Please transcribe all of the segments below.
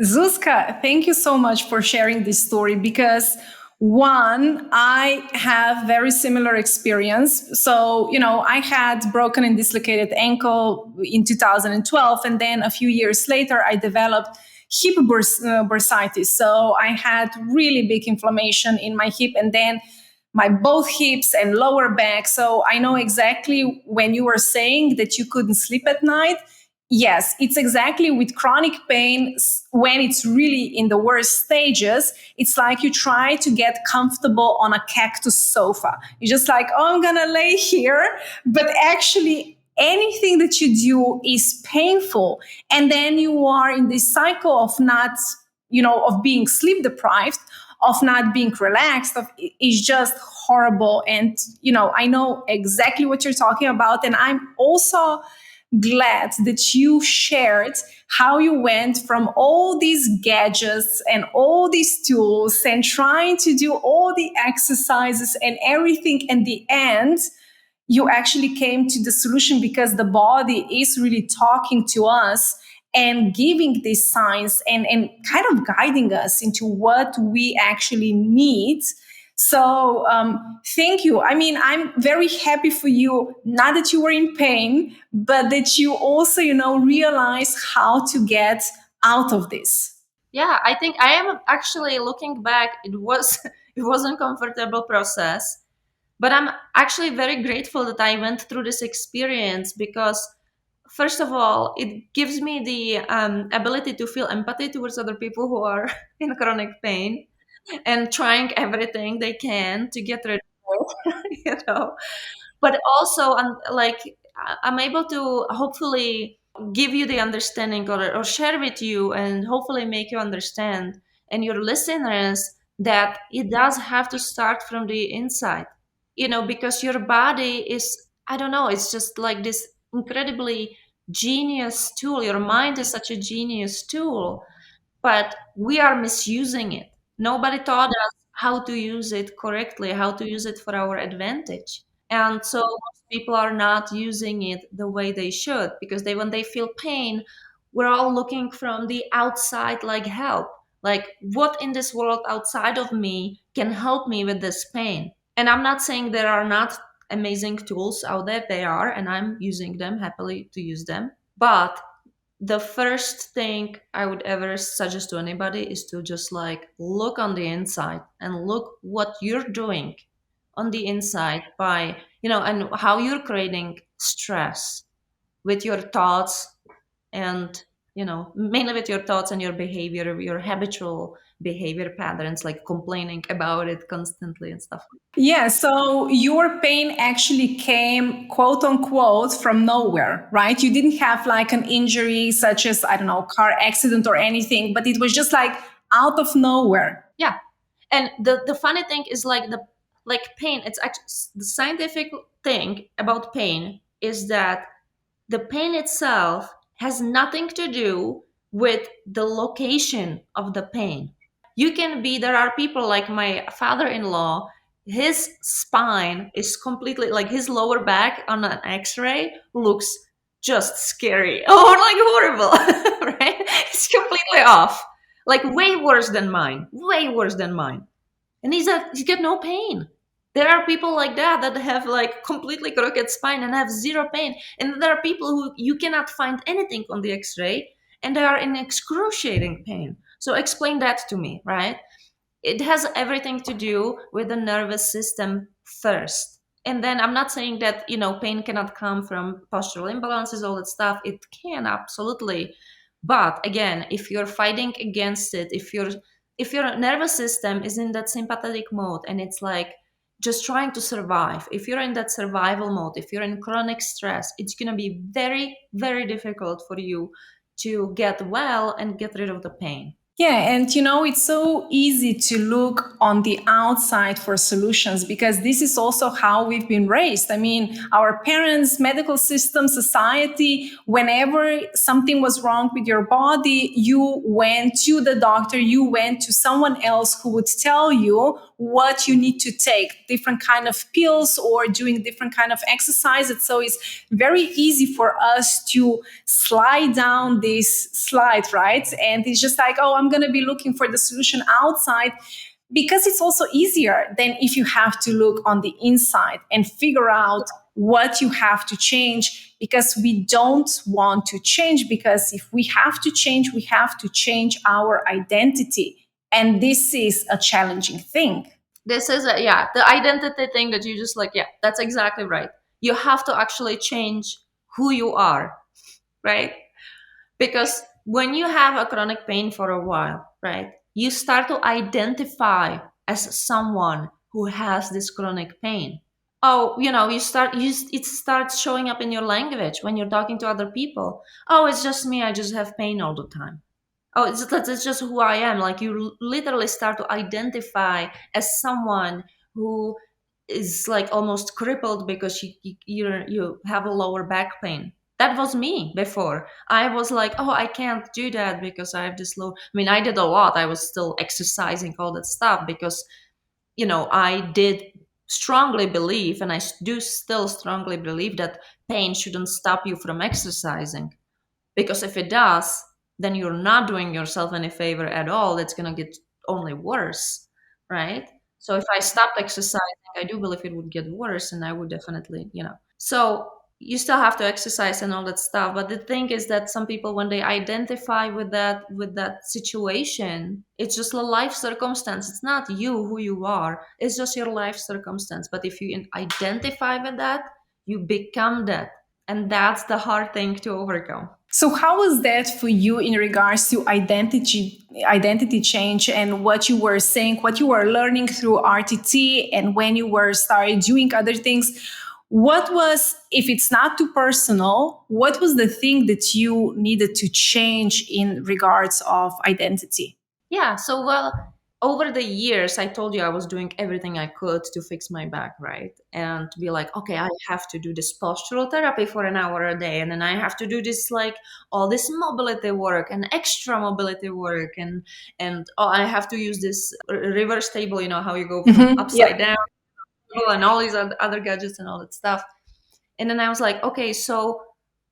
Zuzka, thank you so much for sharing this story because one, I have very similar experience. So, I had broken and dislocated ankle in 2012, and then a few years later, I developed hip bursitis. So I had really big inflammation in my hip, and then my both hips and lower back. So I know exactly when you were saying that you couldn't sleep at night. Yes, it's exactly with chronic pain when it's really in the worst stages. It's like you try to get comfortable on a cactus sofa. You're just like, oh, I'm gonna lay here. But actually, anything that you do is painful. And then you are in this cycle of not, of being sleep deprived, of not being relaxed, of is just horrible. And, I know exactly what you're talking about. And I'm also glad that you shared how you went from all these gadgets and all these tools and trying to do all the exercises and everything. In the end, you actually came to the solution because the body is really talking to us and giving these signs and kind of guiding us into what we actually need. So thank you. I mean, I'm very happy for you, not that you were in pain, but that you also, realize how to get out of this. Yeah, I think I am actually looking back. It was it was an uncomfortable process, but I'm actually very grateful that I went through this experience because, first of all, it gives me the ability to feel empathy towards other people who are in chronic pain and trying everything they can to get rid of it, But also, I'm able to hopefully give you the understanding, or share with you and hopefully make you understand and your listeners that it does have to start from the inside, because your body is, I don't know, it's just like this incredibly genius tool. Your mind is such a genius tool, but we are misusing it. Nobody taught us how to use it correctly, how to use it for our advantage. And so most people are not using it the way they should, because when they feel pain, we're all looking from the outside, like help. Like, what in this world outside of me can help me with this pain? And I'm not saying there are not amazing tools out there. They are, and I'm using them, happily to use them. But the first thing I would ever suggest to anybody is to just like look on the inside and look what you're doing on the inside by, and how you're creating stress with your thoughts and, mainly with your thoughts and your behavior, your habitual behavior patterns, like complaining about it constantly and stuff. Yeah, so your pain actually came, quote unquote, from nowhere, right? You didn't have like an injury such as, I don't know, car accident or anything, but it was just like out of nowhere. Yeah. And the funny thing is, like pain, it's actually the scientific thing about pain is that the pain itself has nothing to do with the location of the pain. There are people like my father-in-law, his spine is completely, like, his lower back on an x-ray looks just scary or like horrible, right? It's completely off, like way worse than mine, way worse than mine. And he's got no pain. There are people like that have like completely crooked spine and have zero pain. And there are people who you cannot find anything on the x-ray and they are in excruciating pain. So explain that to me, right? It has everything to do with the nervous system first. And then I'm not saying that, pain cannot come from postural imbalances, all that stuff. It can, absolutely. But again, if you're fighting against it, if your nervous system is in that sympathetic mode and it's like just trying to survive, if you're in that survival mode, if you're in chronic stress, it's going to be very, very difficult for you to get well and get rid of the pain. Yeah, and it's so easy to look on the outside for solutions because this is also how we've been raised. I mean, our parents, medical system, society, whenever something was wrong with your body, you went to the doctor, you went to someone else who would tell you what you need to take, different kind of pills or doing different kind of exercises. So it's very easy for us to slide down this slide, right? And it's just like, oh, I'm going to be looking for the solution outside because it's also easier than if you have to look on the inside and figure out what you have to change because we don't want to change because if we have to change our identity. And this is a challenging thing. This is a, yeah, the identity thing that you just like, yeah, that's exactly right. You have to actually change who you are, right? Because when you have a chronic pain for a while, right, you start to identify as someone who has this chronic pain. Oh, it starts showing up in your language when you're talking to other people. Oh, it's just me, I just have pain all the time. Oh, it's just who I am. Like you literally start to identify as someone who is like almost crippled because you have a lower back pain. That was me before. I was like, oh, I can't do that because I have this low. I mean, I did a lot. I was still exercising all that stuff because I did strongly believe, and do still strongly believe that pain shouldn't stop you from exercising. Because if it does, then you're not doing yourself any favor at all. It's going to get only worse, right? So if I stopped exercising, I do believe it would get worse, and I would definitely, So you still have to exercise and all that stuff. But the thing is that some people, when they identify with that situation, it's just a life circumstance. It's not you who you are. It's just your life circumstance. But if you identify with that, you become that, and that's the hard thing to overcome. So how was that for you in regards to identity change and what you were saying, what you were learning through RTT and when you were started doing other things? What was, if it's not too personal, what was the thing that you needed to change in regards of identity? Yeah, so well, over the years, I told you I was doing everything I could to fix my back, right? And to be like, okay, I have to do this postural therapy for an hour a day, and then I have to do this like all this mobility work and extra mobility work, and oh, I have to use this reverse table, how you go from upside Yeah. down, and all these other gadgets and all that stuff. And then I was like, okay, so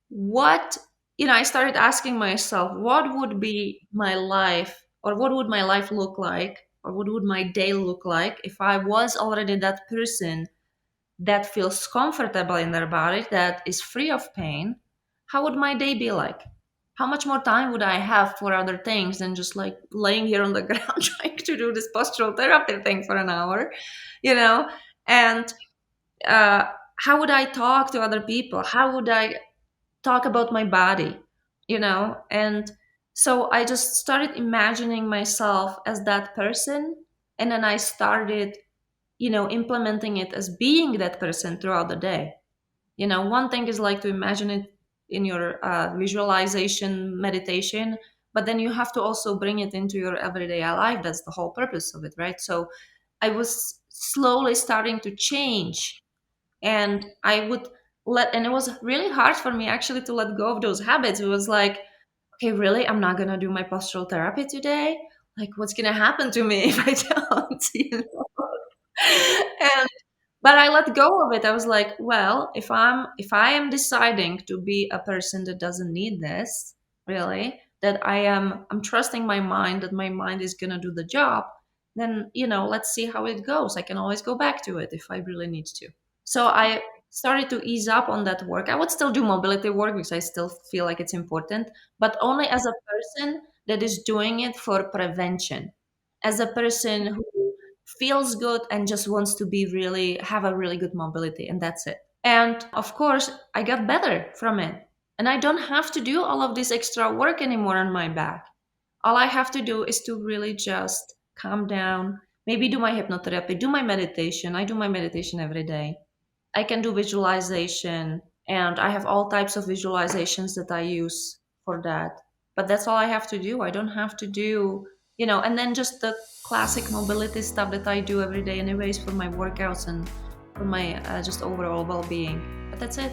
what, I started asking myself, what would be my life, or what would my life look like, or what would my day look like if I was already that person that feels comfortable in their body, that is free of pain? How would my day be like? How much more time would I have for other things than just like laying here on the ground trying to do this postural therapy thing for an hour, you know? And uh, how would I talk to other people? How would I talk about my body, and so I just started imagining myself as that person, and then I started implementing it as being that person throughout the day. One thing is like to imagine it in your visualization meditation, but then you have to also bring it into your everyday life. That's the whole purpose of it, right? So I was slowly starting to change, and I would and it was really hard for me actually to let go of those habits. It was like, okay, really, I'm not gonna do my postural therapy today. Like, what's gonna happen to me if I don't? And but I let go of it. I was like, well, if I am deciding to be a person that doesn't need this, really, that I'm trusting my mind, that my mind is gonna do the job, then let's see how it goes. I can always go back to it if I really need to. So I started to ease up on that work. I would still do mobility work because I still feel like it's important, but only as a person that is doing it for prevention, as a person who feels good and just wants to be really have a really good mobility, and that's it. And of course, I got better from it. And I don't have to do all of this extra work anymore on my back. All I have to do is to really just calm down, maybe do my hypnotherapy, do my meditation. I do my meditation every day. I can do visualization, and I have all types of visualizations that I use for that. But that's all I have to do. I don't have to do and then just the classic mobility stuff that I do every day anyways for my workouts and for my just overall well-being. But that's it.